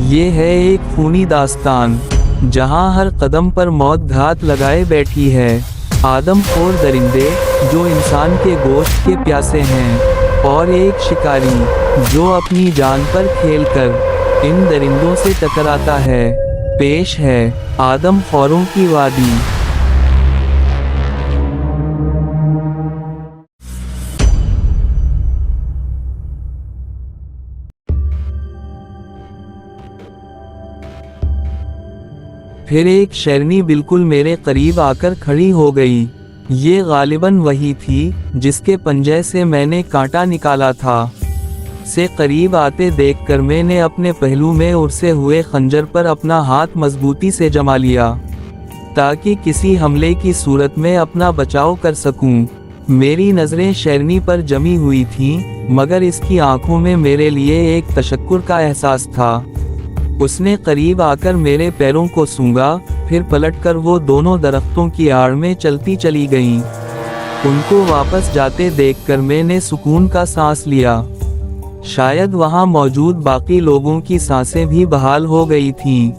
یہ ہے ایک خونی داستان جہاں ہر قدم پر موت گھات لگائے بیٹھی ہے۔ آدم خور درندے جو انسان کے گوشت کے پیاسے ہیں، اور ایک شکاری جو اپنی جان پر کھیل کر ان درندوں سے ٹکراتا ہے۔ پیش ہے آدم خوروں کی وادی۔ پھر ایک شیرنی بالکل میرے قریب آ کر کھڑی ہو گئی۔ یہ غالباً وہی تھی جس کے پنجے سے میں نے کانٹا نکالا تھا۔ سے قریب آتے دیکھ کر میں نے اپنے پہلو میں ارسے ہوئے خنجر پر اپنا ہاتھ مضبوطی سے جما لیا تاکہ کسی حملے کی صورت میں اپنا بچاؤ کر سکوں۔ میری نظریں شیرنی پر جمی ہوئی تھیں، مگر اس کی آنکھوں میں میرے لیے ایک تشکر کا احساس تھا۔ اس نے قریب آ کر میرے پیروں کو سونگھا، پھر پلٹ کر وہ دونوں درختوں کی آڑ میں چلتی چلی گئیں۔ ان کو واپس جاتے دیکھ کر میں نے سکون کا سانس لیا۔ شاید وہاں موجود باقی لوگوں کی سانسیں بھی بحال ہو گئی تھیں۔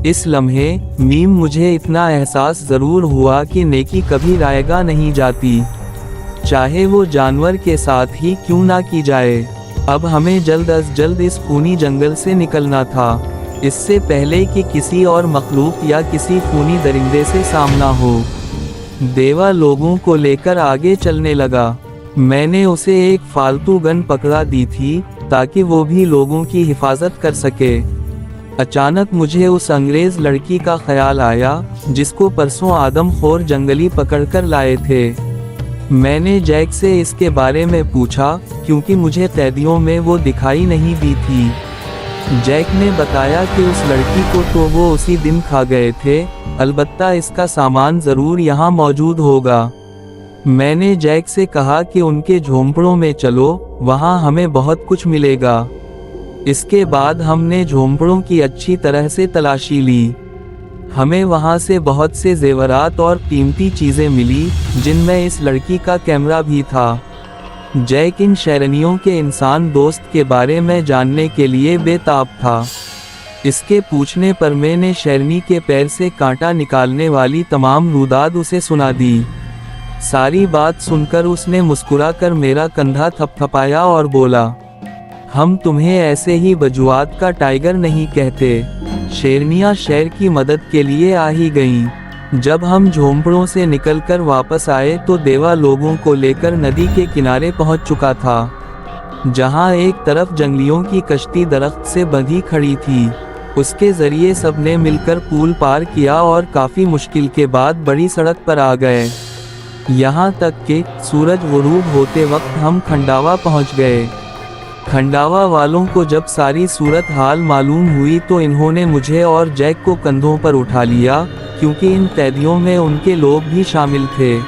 اس لمحے مجھے اتنا احساس ضرور ہوا کہ نیکی کبھی رائے گاہ نہیں جاتی، چاہے وہ جانور کے ساتھ ہی کیوں نہ کی جائے۔ اب ہمیں جلد از جلد اس خونی جنگل سے نکلنا تھا، اس سے پہلے کہ کسی اور مخلوق یا کسی خونی درندے سے سامنا ہو۔ دیوا لوگوں کو لے کر آگے چلنے لگا۔ میں نے اسے ایک فالتو گن پکڑا دی تھی تاکہ وہ بھی لوگوں کی حفاظت کر سکے۔ اچانک مجھے اس انگریز لڑکی کا خیال آیا جس کو پرسوں آدم خور جنگلی پکڑ کر لائے تھے۔ میں نے جیک سے اس کے بارے میں پوچھا کیونکہ مجھے قیدیوں میں وہ دکھائی نہیں دی تھی۔ جیک نے بتایا کہ اس لڑکی کو تو وہ اسی دن کھا گئے تھے، البتہ اس کا سامان ضرور یہاں موجود ہوگا۔ میں نے جیک سے کہا کہ ان کے جھونپڑوں میں چلو، وہاں ہمیں بہت کچھ ملے گا۔ اس کے بعد ہم نے جھونپڑوں کی اچھی طرح سے تلاشی لی۔ ہمیں وہاں سے بہت سے زیورات اور قیمتی چیزیں ملی، جن میں اس لڑکی کا کیمرہ بھی تھا۔ جیک ان شیرنیوں کے انسان دوست کے بارے میں جاننے کے لیے بے تاب تھا۔ اس کے پوچھنے پر میں نے شیرنی کے پیر سے کانٹا نکالنے والی تمام روداد اسے سنا دی۔ ساری بات سن کر اس نے مسکرا کر میرا کندھا تھپ تھپایا اور بولا، ہم تمہیں ایسے ہی بجوات کا ٹائیگر نہیں کہتے۔ شیرنیاں شیر کی مدد کے لیے آ ہی گئیں۔ جب ہم جھونپڑوں سے نکل کر واپس آئے تو دیوا لوگوں کو لے کر ندی کے کنارے پہنچ چکا تھا، جہاں ایک طرف جنگلیوں کی کشتی درخت سے بندھی کھڑی تھی۔ اس کے ذریعے سب نے مل کر پول پار کیا اور کافی مشکل کے بعد بڑی سڑک پر آ گئے، یہاں تک کہ سورج غروب ہوتے وقت ہم کھنڈاوا پہنچ گئے۔ کھنڈاوا والوں کو جب ساری صورتحال معلوم ہوئی تو انہوں نے مجھے اور جیک کو کندھوں پر اٹھا لیا، کیونکہ ان قیدیوں میں ان کے لوگ بھی شامل تھے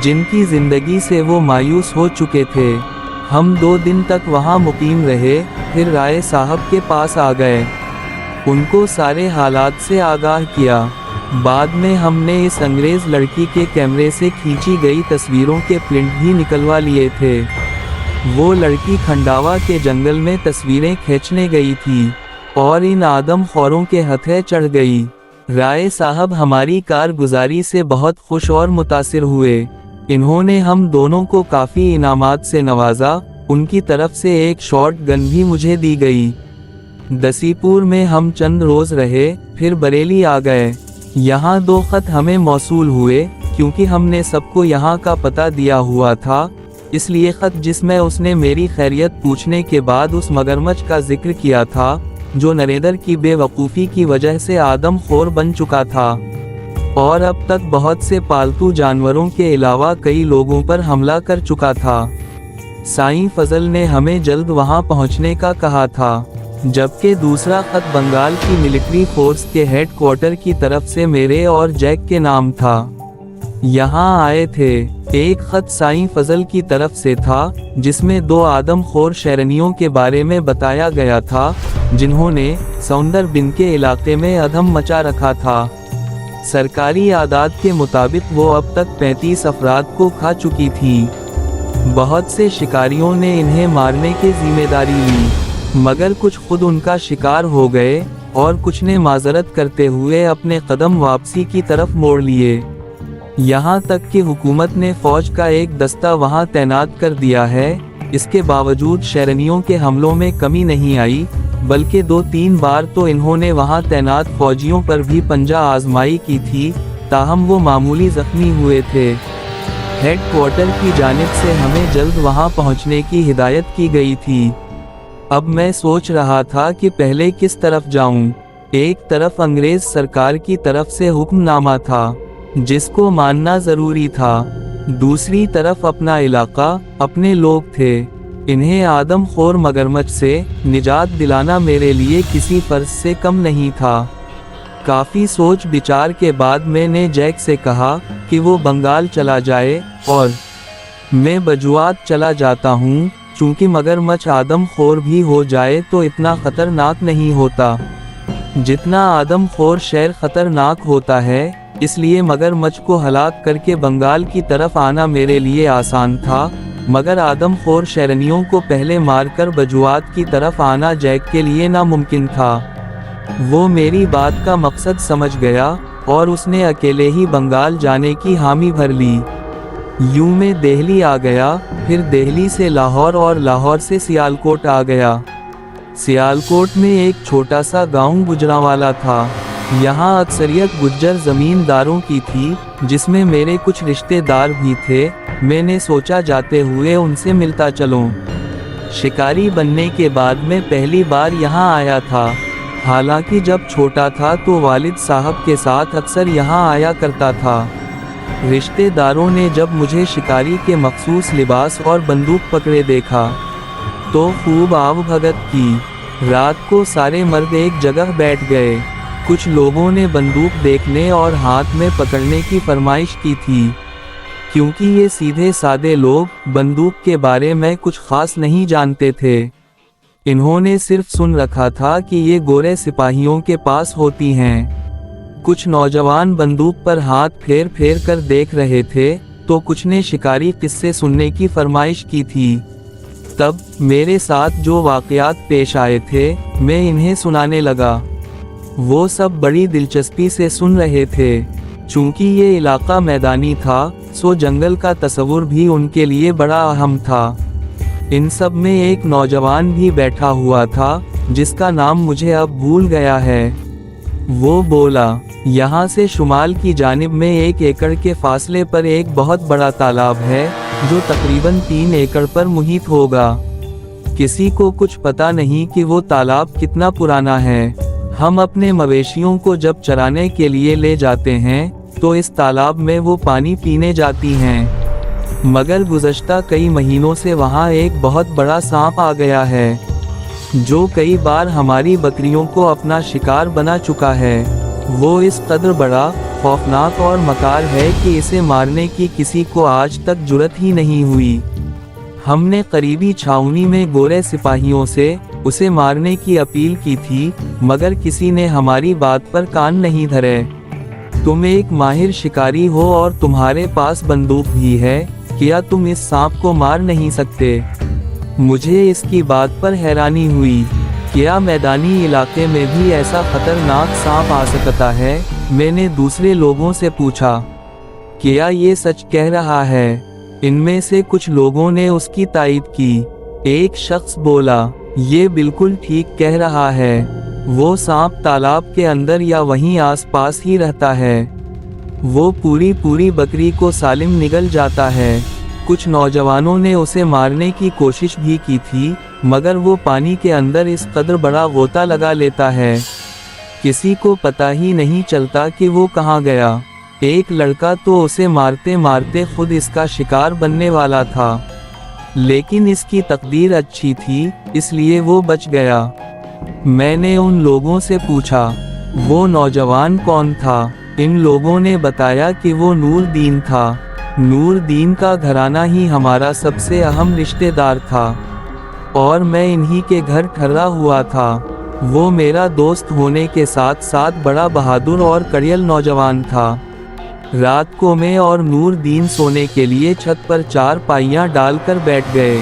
جن کی زندگی سے وہ مایوس ہو چکے تھے۔ ہم 2 دن تک وہاں مقیم رہے، پھر رائے صاحب کے پاس آ گئے، ان کو سارے حالات سے آگاہ کیا۔ بعد میں ہم نے اس انگریز لڑکی کے کیمرے سے کھینچی گئی تصویروں کے پرنٹ بھی نکلوا لیے تھے۔ وہ لڑکی کھنڈاوا کے جنگل میں تصویریں کھینچنے گئی تھی اور ان آدم خوروں کے ہتھے چڑھ گئی۔ رائے صاحب ہماری کارگزاری سے بہت خوش اور متاثر ہوئے۔ انہوں نے ہم دونوں کو کافی انعامات سے نوازا، ان کی طرف سے ایک شارٹ گن بھی مجھے دی گئی۔ دسی پور میں ہم چند روز رہے، پھر بریلی آ گئے۔ یہاں 2 خط ہمیں موصول ہوئے، کیونکہ ہم نے سب کو یہاں کا پتہ دیا ہوا تھا، اس لیے خط جس میں اس نے میری خیریت پوچھنے کے بعد اس مگرمچھ کا ذکر کیا تھا جو نریندر کی بے وقوفی کی وجہ سے آدم خور بن چکا تھا اور اب تک بہت سے پالتو جانوروں کے علاوہ کئی لوگوں پر حملہ کر چکا تھا۔ سائیں فضل نے ہمیں جلد وہاں پہنچنے کا کہا تھا، جبکہ دوسرا خط بنگال کی ملٹری فورس کے ہیڈ کوارٹر کی طرف سے میرے اور جیک کے نام تھا۔ یہاں آئے تھے۔ ایک خط سائیں فضل کی طرف سے تھا جس میں 2 آدم خور شیرنیوں کے بارے میں بتایا گیا تھا جنہوں نے سوندر بن کے علاقے میں ادھم مچا رکھا تھا۔ سرکاری اعداد کے مطابق وہ اب تک 35 افراد کو کھا چکی تھیں۔ بہت سے شکاریوں نے انہیں مارنے کی ذمہ داری لی۔ मगर कुछ खुद उनका शिकार हो गए और कुछ ने माजरत करते हुए अपने कदम वापसी की तरफ मोड़ लिए। यहाँ तक कि हुकूमत ने फौज का एक दस्ता वहाँ तैनात कर दिया है। इसके बावजूद शहरनियों के हमलों में कमी नहीं आई, बल्कि 2-3 बार तो इन्होंने वहाँ तैनात फौजियों पर भी पंजा आजमाई की थी, ताहम वो मामूली जख्मी हुए थे। हेडक्वार्टर की जानिब से हमें जल्द वहाँ पहुँचने की हिदायत की गई थी। अब मैं सोच रहा था कि पहले किस तरफ जाऊं। एक तरफ अंग्रेज सरकार की तरफ से हुक्मनामा था, जिसको मानना जरूरी था। दूसरी तरफ अपना इलाका, अपने लोग थे। इन्हें आदमखोर मगरमच्छ से निजात दिलाना मेरे लिए किसी फर्ज से कम नहीं था। काफ़ी सोच विचार के बाद मैंने जैक से कहा कि वो बंगाल चला जाए और मैं बजुआत चला जाता हूँ, चूँकि मगरमच्छ आदमखोर भी हो जाए तो इतना ख़तरनाक नहीं होता जितना आदमखोर शेर ख़तरनाक होता है। इसलिए मगरमच्छ को हलाक करके बंगाल की तरफ आना मेरे लिए आसान था, मगर आदमखोर शहरनियों को पहले मारकर बजुआत की तरफ आना जैक के लिए नामुमकिन था। वो मेरी बात का मकसद समझ गया और उसने अकेले ही बंगाल जाने की हामी भर ली। यूं मैं दिल्ली आ गया, फिर दिल्ली से लाहौर और लाहौर से सियालकोट आ गया। सियालकोट में एक छोटा सा गांव गुजरांवाला था। यहाँ अक्सरियत गुज्जर जमींदारों की थी, जिसमें मेरे कुछ रिश्तेदार भी थे। मैंने सोचा जाते हुए उनसे मिलता चलूं। शिकारी बनने के बाद मैं पहली बार यहाँ आया था। हालांकि जब छोटा था तो वालिद साहब के साथ अक्सर यहाँ आया करता था। रिश्तेदारों ने जब मुझे शिकारी के मखसूस लिबास और बंदूक पकड़े देखा तो खूब आवभगत की। रात को सारे मर्द एक जगह बैठ गए। कुछ लोगों ने बंदूक देखने और हाथ में पकड़ने की फरमाइश की थी, क्योंकि ये सीधे सादे लोग बंदूक के बारे में कुछ खास नहीं जानते थे। इन्होंने सिर्फ सुन रखा था कि ये गोरे सिपाहियों के पास होती हैं। कुछ नौजवान बंदूक पर हाथ फेर फेर कर देख रहे थे, तो कुछ ने शिकारी किस्से सुनने की फरमाइश की थी। तब मेरे साथ जो वाक़यात पेश आए थे, मैं इन्हें सुनाने लगा। वो सब बड़ी दिलचस्पी से सुन रहे थे। चूँकि ये इलाका मैदानी था, सो जंगल का तस्वुर भी उनके लिए बड़ा अहम था। इन सब में एक नौजवान भी बैठा हुआ था, जिसका नाम मुझे अब भूल गया है। वो बोला, यहाँ से शुमाल की जानिब में 1 एकड़ के फासले पर एक बहुत बड़ा तालाब है, जो तकरीबन 3 एकड़ पर मुहित होगा। किसी को कुछ पता नहीं कि वो तालाब कितना पुराना है। हम अपने मवेशियों को जब चराने के लिए ले जाते हैं, तो इस तालाब में वो पानी पीने जाती हैं। मगर गुज़श्ता कई महीनों से वहाँ एक बहुत बड़ा सांप आ गया है, जो कई बार हमारी बकरियों को अपना शिकार बना चुका है। वो इस कदर बड़ा, खौफनाक और मकार है कि इसे मारने की किसी को आज तक जुर्रत ही नहीं हुई। हमने करीबी छावनी में गोरे सिपाहियों से उसे मारने की अपील की थी, मगर किसी ने हमारी बात पर कान नहीं धरे। तुम एक माहिर शिकारी हो और तुम्हारे पास बंदूक भी है, क्या तुम इस सांप को मार नहीं सकते? मुझे इसकी बात पर हैरानी हुई। क्या मैदानी इलाके में भी ऐसा खतरनाक सांप आ सकता है? मैंने दूसरे लोगों से पूछा, क्या ये सच कह रहा है? इनमें से कुछ लोगों ने उसकी तायीद की। एक शख्स बोला, ये बिल्कुल ठीक कह रहा है। वो सांप तालाब के अंदर या वहीं आसपास ही रहता है। वो पूरी बकरी को सालिम निगल जाता है। कुछ नौजवानों ने उसे मारने की कोशिश भी की थी, मगर वो पानी के अंदर इस कदर बड़ा गोता लगा लेता है, किसी को पता ही नहीं चलता कि वो कहाँ गया। एक लड़का तो उसे मारते मारते खुद इसका शिकार बनने वाला था, लेकिन इसकी तकदीर अच्छी थी, इसलिए वो बच गया। मैंने उन लोगों से पूछा, वो नौजवान कौन था? इन लोगों ने बताया कि वो नूरदीन था। नूरदीन का घराना ही हमारा सबसे अहम रिश्तेदार था और मैं इन्हीं के घर ठहरा हुआ था। वो मेरा दोस्त होने के साथ साथ बड़ा बहादुर और कड़ियल नौजवान था। रात को मैं और नूरदीन सोने के लिए छत पर 4 पाइयाँ डालकर बैठ गए।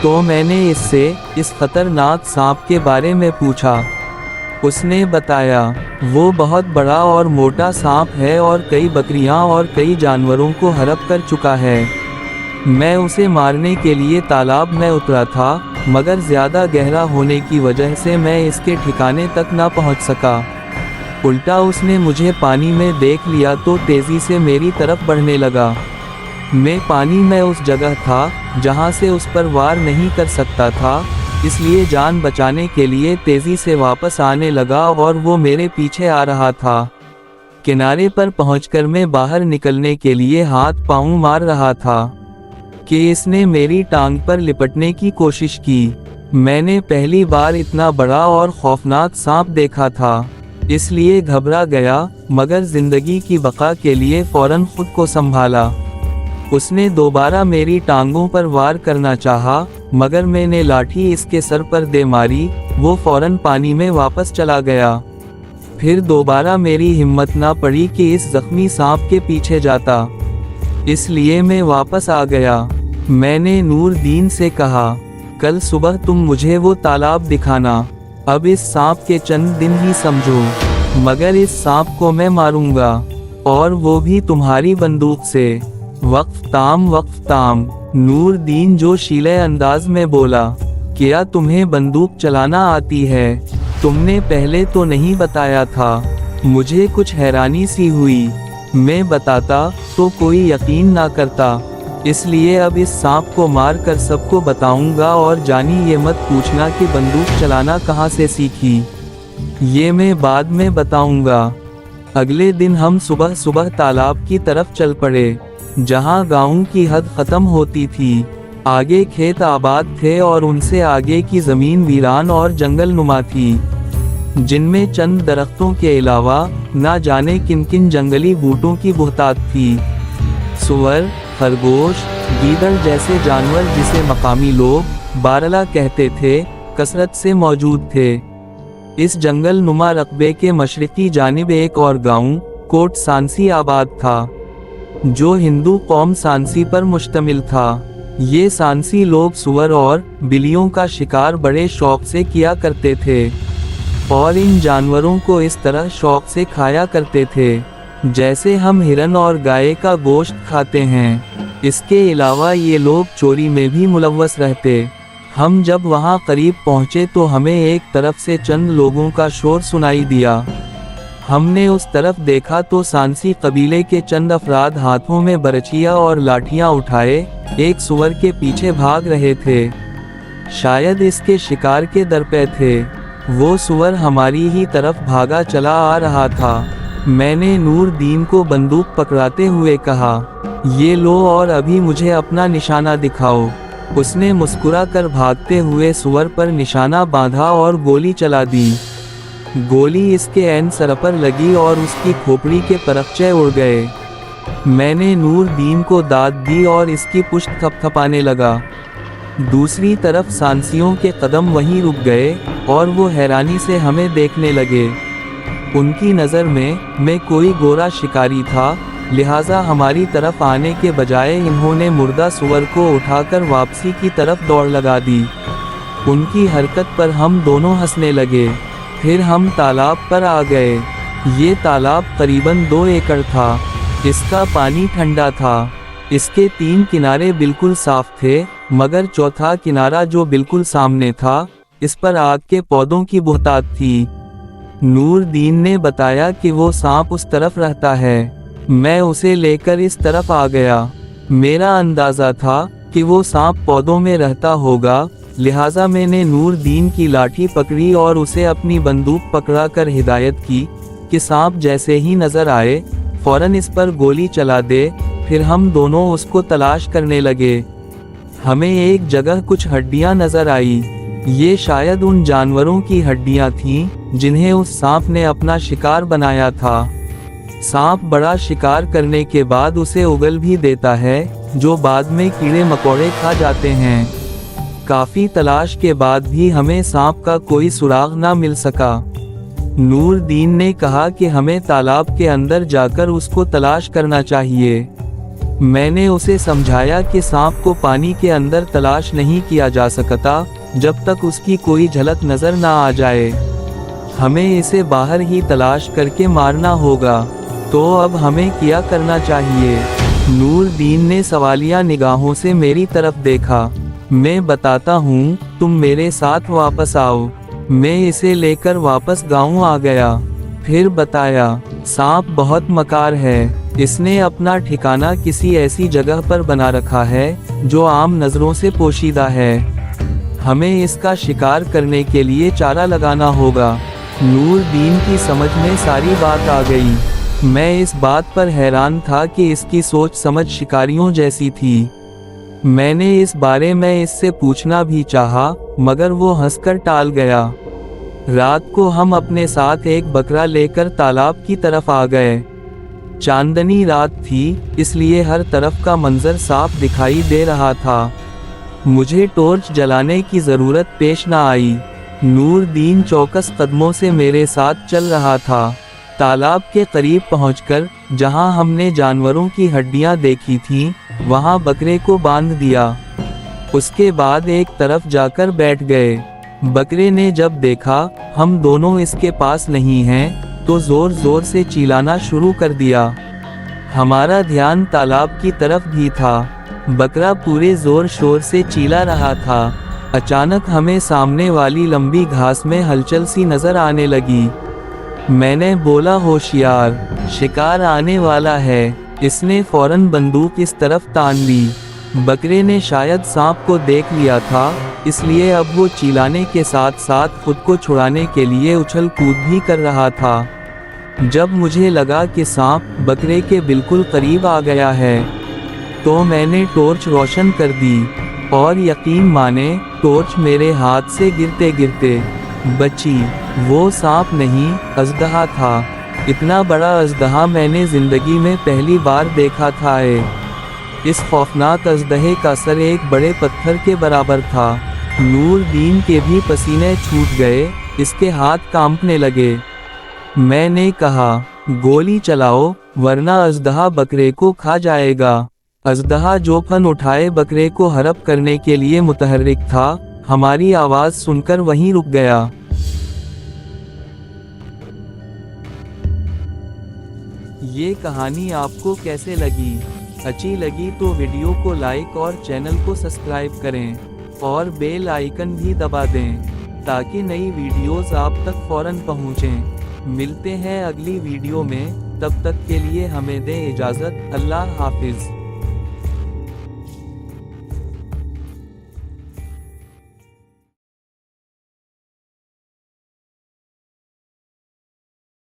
तो मैंने इससे इस खतरनाक सांप के बारे में पूछा। उसने बताया, वो बहुत बड़ा और मोटा सांप है और कई बकरियां और कई जानवरों को हड़प कर चुका है। मैं उसे मारने के लिए तालाब में उतरा था, मगर ज़्यादा गहरा होने की वजह से मैं इसके ठिकाने तक न पहुंच सका। उल्टा उसने मुझे पानी में देख लिया तो तेज़ी से मेरी तरफ बढ़ने लगा। मैं पानी में उस जगह था जहां से उस पर वार नहीं कर सकता था, इसलिए जान बचाने के लिए तेज़ी से वापस आने लगा और वो मेरे पीछे आ रहा था। किनारे पर पहुंचकर मैं बाहर निकलने के लिए हाथ पांव मार रहा था कि इसने मेरी टांग पर लिपटने की कोशिश की। मैंने पहली बार इतना बड़ा और खौफनाक सांप देखा था, इसलिए घबरा गया, मगर जिंदगी की बका के लिए फौरन खुद को संभाला। उसने दोबारा मेरी टांगों पर वार करना चाहा, मगर मैंने लाठी इसके सर पर दे मारी। वो फौरन पानी में वापस चला गया। फिर दोबारा मेरी हिम्मत ना पड़ी कि इस जख्मी सांप के पीछे जाता, इसलिए मैं वापस आ गया। मैंने नूरदीन से कहा, कल सुबह तुम मुझे वो तालाब दिखाना। अब इस सांप के चंद दिन ही समझो, मगर इस सांप को मैं मारूंगा, और वो भी तुम्हारी बंदूक से। वक्फ ताम। नूरदीन जोशीले अंदाज में बोला, क्या तुम्हें बंदूक चलाना आती है? तुमने पहले तो नहीं बताया था। मुझे कुछ हैरानी सी हुई। मैं बताता तो कोई यकीन ना करता, इसलिए अब इस सांप को मार कर सबको बताऊंगा। और जानी ये मत पूछना कि बंदूक चलाना कहाँ से सीखी, ये मैं बाद में बताऊंगा। अगले दिन हम सुबह सुबह तालाब की तरफ चल पड़े, जहां गांव की हद खत्म होती थी। आगे खेत आबाद थे और उनसे आगे की जमीन वीरान और जंगल नुमा थी, जिनमें चंद दरख्तों के अलावा ना जाने किन किन जंगली बूटों की बहुतायत थी। सुअर, खरगोश, गीदड़ जैसे जानवर, जिसे मकामी लोग बारला कहते थे, कसरत से मौजूद थे। इस जंगल नुमा रकबे के मशरिकी जानिब एक और गांव कोट सांसी आबाद था, जो हिंदू कौम सांसी पर मुश्तमिल था। ये सांसी लोग सुअर और बिल्लियों का शिकार बड़े शौक से किया करते थे, और इन जानवरों को इस तरह शौक से खाया करते थे जैसे हम हिरन और गाय का गोश्त खाते हैं। इसके अलावा ये लोग चोरी में भी मुलव्वस रहते। हम जब वहाँ करीब पहुँचे तो हमें एक तरफ से चंद लोगों का शोर सुनाई दिया। हमने उस तरफ देखा तो सांसी कबीले के चंद अफराद हाथों में बरछियाँ और लाठियाँ उठाए एक सुअर के पीछे भाग रहे थे। शायद इसके शिकार के दर पे थे। वो सुअर हमारी ही तरफ भागा चला आ रहा था। मैंने नूरदीन को बंदूक पकड़ाते हुए कहा, ये लो और अभी मुझे अपना निशाना दिखाओ। उसने मुस्कुरा कर भागते हुए सुअर पर निशाना बांधा और गोली चला दी। गोली इसके ऐन सर पर लगी और उसकी खोपड़ी के परखचे उड़ गए। मैंने नूरदीन को दाद दी और इसकी पुश्त थपथपाने लगा। दूसरी तरफ सांसियों के कदम वहीं रुक गए और वो हैरानी से हमें देखने लगे। उनकी नज़र में मैं कोई गोरा शिकारी था, लिहाजा हमारी तरफ आने के बजाय इन्होंने मुर्दा सुअर को उठाकर वापसी की तरफ दौड़ लगा दी। उनकी हरकत पर हम दोनों हंसने लगे। फिर हम तालाब पर आ गए। ये तालाब करीबन 2 एकड़ था। इसका पानी ठंडा था। इसके 3 किनारे बिल्कुल साफ थे, मगर चौथा किनारा जो बिल्कुल सामने था, इस पर आग के पौधों की बहुतायत थी। नूरदीन ने बताया कि वो सांप उस तरफ रहता है। मैं उसे लेकर इस तरफ आ गया। मेरा अंदाज़ा था कि वो सांप पौधों में रहता होगा, लिहाजा मैंने नूरदीन की लाठी पकड़ी और उसे अपनी बंदूक पकड़ाकर हिदायत की कि सांप जैसे ही नज़र आए फौरन इस पर गोली चला दे। फिर हम दोनों उसको तलाश करने लगे। हमें एक जगह कुछ हड्डियां नज़र आई। ये शायद उन जानवरों की हड्डियां थीं जिन्हें उस सांप ने अपना शिकार बनाया था। सांप बड़ा शिकार करने के बाद उसे उगल भी देता है, जो बाद में कीड़े मकोड़े खा जाते हैं। काफ़ी तलाश के बाद भी हमें सांप का कोई सुराग ना मिल सका। नूरदीन ने कहा कि हमें तालाब के अंदर जाकर उसको तलाश करना चाहिए। میں نے اسے سمجھایا کہ سانپ کو پانی کے اندر تلاش نہیں کیا جا سکتا جب تک اس کی کوئی جھلک نظر نہ آ جائے، ہمیں اسے باہر ہی تلاش کر کے مارنا ہوگا۔ تو اب ہمیں کیا کرنا چاہیے؟ نور دین نے سوالیہ نگاہوں سے میری طرف دیکھا۔ میں بتاتا ہوں، تم میرے ساتھ واپس آؤ۔ میں اسے لے کر واپس گاؤں آ گیا۔ پھر بتایا، سانپ بہت مکار ہے، اس نے اپنا ٹھکانہ کسی ایسی جگہ پر بنا رکھا ہے جو عام نظروں سے پوشیدہ ہے۔ ہمیں اس کا شکار کرنے کے لیے چارہ لگانا ہوگا۔ نور دین کی سمجھ میں ساری بات آ گئی۔ میں اس بات پر حیران تھا کہ اس کی سوچ سمجھ شکاریوں جیسی تھی۔ میں نے اس بارے میں اس سے پوچھنا بھی چاہا، مگر وہ ہنس کر ٹال گیا۔ رات کو ہم اپنے ساتھ ایک بکرا لے کر تالاب کی طرف آ گئے۔ چاندنی رات تھی، اس لیے ہر طرف کا منظر صاف دکھائی دے رہا تھا۔ مجھے ٹارچ جلانے کی ضرورت پیش نہ آئی۔ نور دین چوکس قدموں سے میرے ساتھ چل رہا تھا۔ تالاب کے قریب پہنچ کر جہاں ہم نے جانوروں کی ہڈیاں دیکھی تھیں، وہاں بکرے کو باندھ دیا۔ اس کے بعد ایک طرف جا کر بیٹھ گئے۔ بکرے نے جب دیکھا ہم دونوں اس کے پاس نہیں ہیں، تو زور زور سے چلانا شروع کر دیا۔ ہمارا دھیان تالاب کی طرف بھی تھا۔ بکرا پورے زور شور سے چیلا رہا تھا۔ اچانک ہمیں سامنے والی لمبی گھاس میں ہلچل سی نظر آنے لگی۔ میں نے بولا، ہوشیار، شکار آنے والا ہے۔ اس نے فوراً بندوق اس طرف تان لی۔ بکرے نے شاید سانپ کو دیکھ لیا تھا، اس لیے اب وہ چلانے کے ساتھ ساتھ خود کو چھڑانے کے لیے اچھل کود بھی کر رہا تھا۔ جب مجھے لگا کہ سانپ بکرے کے بالکل قریب آ گیا ہے، تو میں نے ٹارچ روشن کر دی، اور یقین مانے ٹارچ میرے ہاتھ سے گرتے گرتے بچی۔ وہ سانپ نہیں، اژدہا تھا۔ اتنا بڑا اژدہا میں نے زندگی میں پہلی بار دیکھا تھا۔ اس خوفناک اژدہے کا سر ایک بڑے پتھر کے برابر تھا۔ نور دین کے بھی پسینے چھوٹ گئے، اس کے ہاتھ کانپنے لگے۔ میں نے کہا، گولی چلاؤ، ورنہ اژدہا بکرے کو کھا جائے گا۔ اژدہا جو پھن اٹھائے بکرے کو ہرپ کرنے کے لیے متحرک تھا، ہماری آواز سن کر وہیں رک گیا۔ یہ کہانی آپ کو کیسے لگی؟ اچھی لگی تو ویڈیو کو لائک اور چینل کو سبسکرائب کریں، اور بیل آئیکن بھی دبا دیں، تاکہ نئی ویڈیوز آپ تک فوراً پہنچیں۔ ملتے ہیں اگلی ویڈیو میں، تب تک کے لیے ہمیں دیں اجازت۔ اللہ حافظ۔